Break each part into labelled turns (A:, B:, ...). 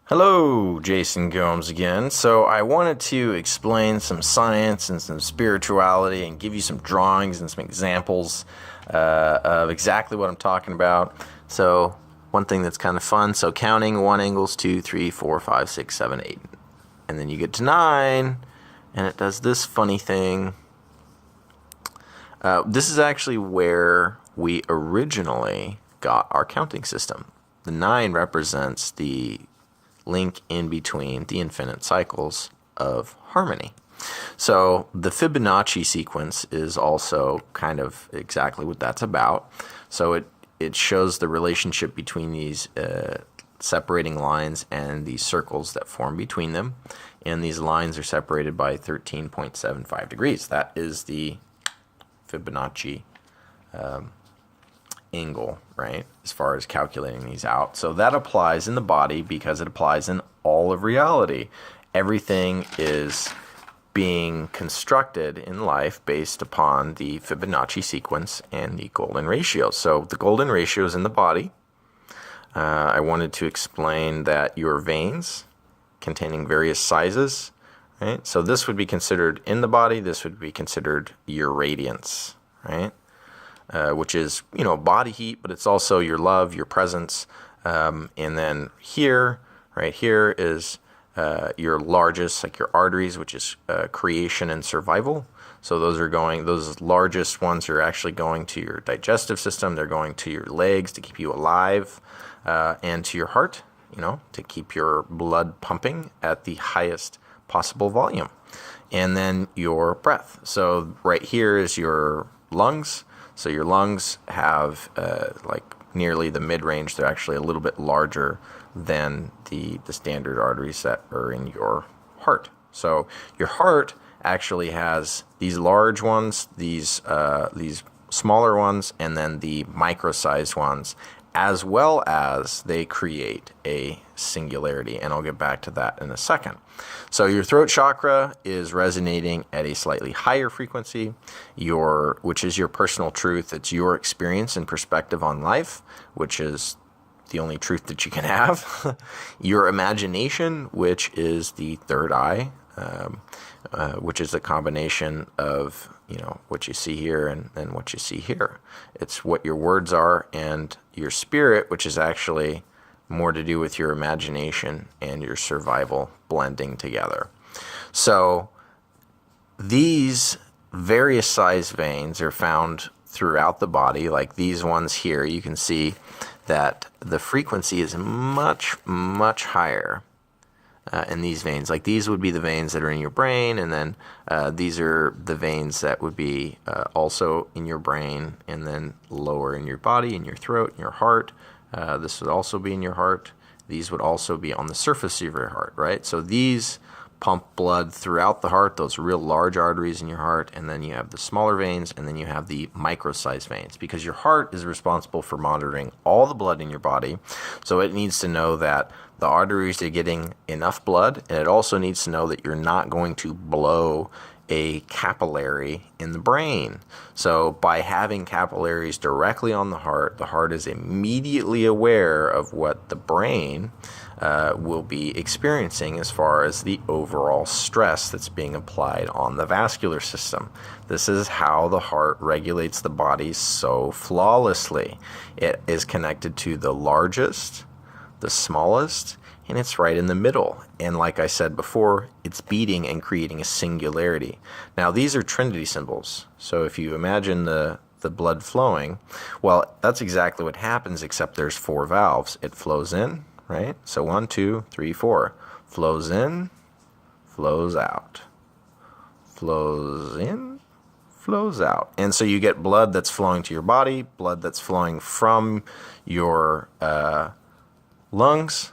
A: Hello, Jason Gomes again. So I wanted to explain some science and some spirituality and give you some drawings and some examples of exactly what I'm talking about. So one thing that's kind of fun, so counting 1 angles 2, 3, 4, 5, 6, 7, 8. And then you get to 9, and it does this funny thing. This is actually where we originally got our counting system. The 9 represents the link in between the infinite cycles of harmony. So the Fibonacci sequence is also kind of exactly what that's about. So it shows the relationship between these separating lines and these circles that form between them. And these lines are separated by 13.75 degrees. That is the Fibonacci angle, right, as far as calculating these out. So that applies in the body because it applies in all of reality. Everything is being constructed in life based upon the Fibonacci sequence and the golden ratio. So the golden ratio is in the body. I wanted to explain that your veins containing various sizes, right? So this would be considered in the body. This would be considered your radiance, right? Which is, body heat, but it's also your love, your presence. And then here, right here is your largest, like your arteries, which is creation and survival. So those largest ones are actually going to your digestive system. They're going to your legs to keep you alive, and to your heart, to keep your blood pumping at the highest possible volume. And then your breath. So right here is your lungs. So your lungs have nearly the mid-range. They're actually a little bit larger than the standard arteries that are in your heart. So your heart actually has these large ones, these smaller ones, and then the micro-sized ones, as well as they create a singularity. And I'll get back to that in a second. So your throat chakra is resonating at a slightly higher frequency, which is your personal truth. It's your experience and perspective on life, which is the only truth that you can have. Your imagination, which is the third eye, which is a combination of what you see here and what you see here. It's what your words are, and your spirit, which is actually more to do with your imagination and your survival blending together. So these various size veins are found throughout the body, like these ones here. You can see that the frequency is much, much higher in these veins. Like these would be the veins that are in your brain, and then these are the veins that would be also in your brain, and then lower in your body, in your throat, in your heart. This would also be in your heart. These would also be on the surface of your heart, right? So these pump blood throughout the heart, those real large arteries in your heart, and then you have the smaller veins, and then you have the micro-sized veins, because your heart is responsible for monitoring all the blood in your body. So it needs to know that the arteries are getting enough blood, and it also needs to know that you're not going to blow a capillary in the brain. So by having capillaries directly on the heart is immediately aware of what the brain will be experiencing as far as the overall stress that's being applied on the vascular system. This is how the heart regulates the body so flawlessly. It is connected to the largest, the smallest, and it's right in the middle. And like I said before, it's beating and creating a singularity. Now, these are Trinity symbols. So if you imagine the blood flowing, well, that's exactly what happens, except there's 4 valves. It flows in, right? So 1, 2, 3, 4. Flows in, flows out. Flows in, flows out. And so you get blood that's flowing to your body, blood that's flowing from your lungs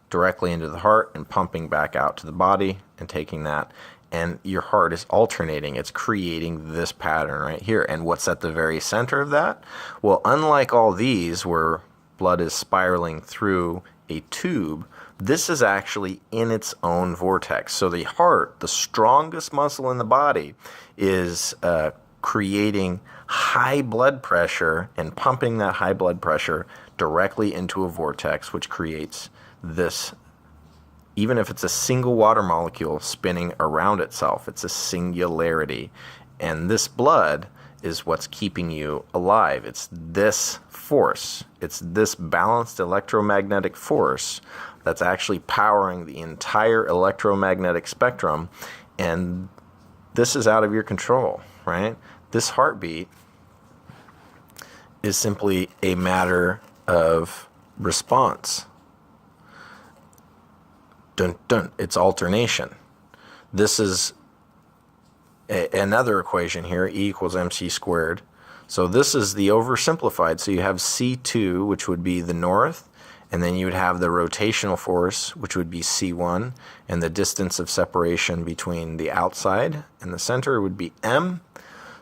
A: directly into the heart and pumping back out to the body and taking that. And your heart is alternating. It's creating this pattern right here. And what's at the very center of that? Well, unlike all these where blood is spiraling through a tube, this is actually in its own vortex. So the heart, the strongest muscle in the body, is creating high blood pressure and pumping that high blood pressure directly into a vortex, which creates this, even if it's a single water molecule spinning around itself, it's a singularity. And this blood is what's keeping you alive. It's this force. It's this balanced electromagnetic force that's actually powering the entire electromagnetic spectrum. And this is out of your control, right? This heartbeat is simply a matter of response. Dun, dun, it's alternation. This is another equation here, E equals mc squared. So this is the oversimplified. So you have C2, which would be the north, and then you would have the rotational force, which would be C1, and the distance of separation between the outside and the center would be m.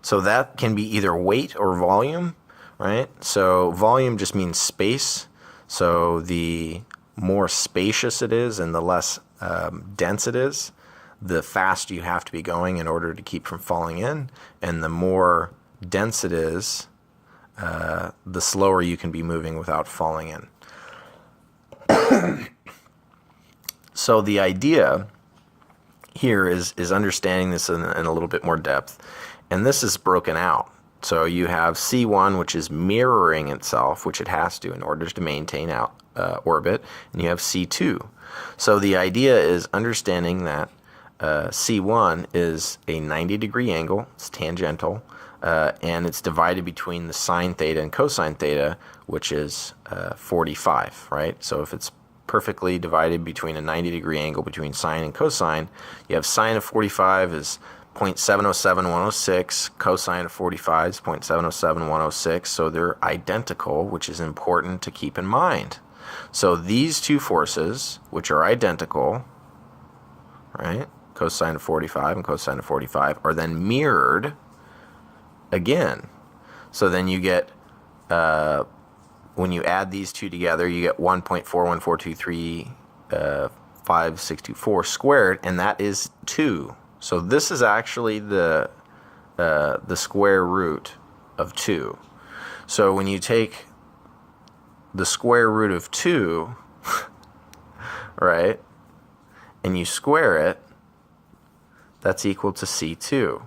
A: So that can be either weight or volume, right? So volume just means space. So the more spacious it is and the less dense it is, the faster you have to be going in order to keep from falling in. And the more dense it is, the slower you can be moving without falling in. So the idea here is understanding this in a little bit more depth. And this is broken out. So you have C1, which is mirroring itself, which it has to in order to maintain orbit. And you have C2. So the idea is understanding that C1 is a 90-degree angle. It's tangential. And it's divided between the sine theta and cosine theta, which is 45, right? So if it's perfectly divided between a 90-degree angle between sine and cosine, you have sine of 45 is 0.707106, cosine of 45 is 0.707106, so they're identical, which is important to keep in mind. So these two forces, which are identical, right, cosine of 45 and cosine of 45, are then mirrored again. So then you get, when you add these two together, you get 1.41423564 squared, and that is 2. So this is actually the square root of 2. So when you take the square root of 2, right, and you square it, that's equal to C2.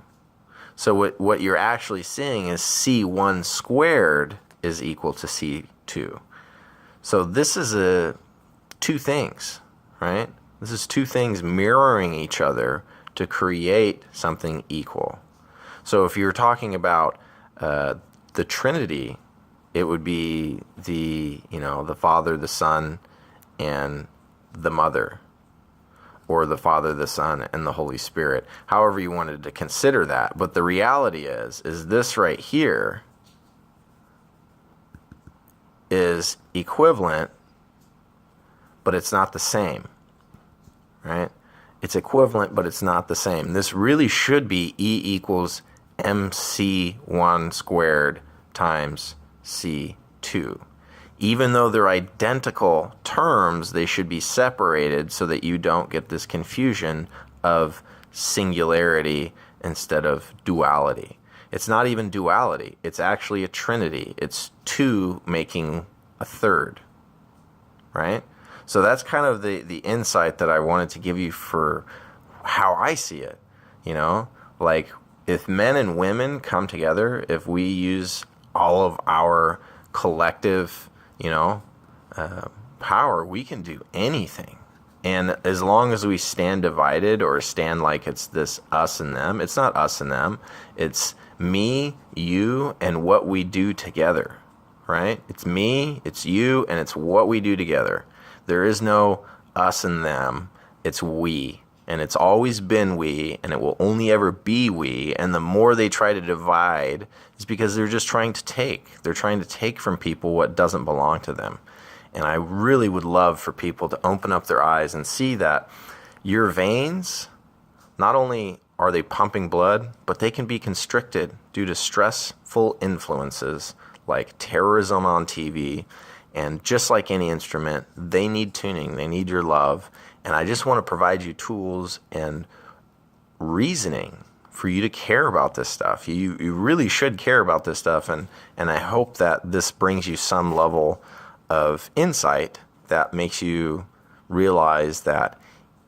A: So what you're actually seeing is C1 squared is equal to C2. So this is two things, right? This is two things mirroring each other to create something equal. So if you're talking about the Trinity, it would be the Father, the Son, and the Mother, or the Father, the Son, and the Holy Spirit, however you wanted to consider that. But the reality is this right here is equivalent, but it's not the same, right? It's equivalent, but it's not the same. This really should be E equals mc1 squared times c2. Even though they're identical terms, they should be separated so that you don't get this confusion of singularity instead of duality. It's not even duality. It's actually a trinity. It's two making a third, right? So that's kind of the insight that I wanted to give you for how I see it. Like if men and women come together, if we use all of our collective, power, we can do anything. And as long as we stand divided or stand like it's this us and them, it's not us and them. It's me, you, and what we do together, right? It's me, it's you, and it's what we do together. There is no us and them. It's we. And it's always been we, and it will only ever be we. And the more they try to divide, is because they're just trying to take. They're trying to take from people what doesn't belong to them. And I really would love for people to open up their eyes and see that your veins, not only are they pumping blood, but they can be constricted due to stressful influences like terrorism on TV. And just like any instrument, they need tuning. They need your love. And I just want to provide you tools and reasoning for you to care about this stuff. You really should care about this stuff. And I hope that this brings you some level of insight that makes you realize that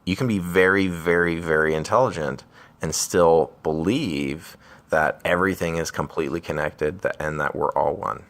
A: you can be very, very, very intelligent and still believe that everything is completely connected and that we're all one.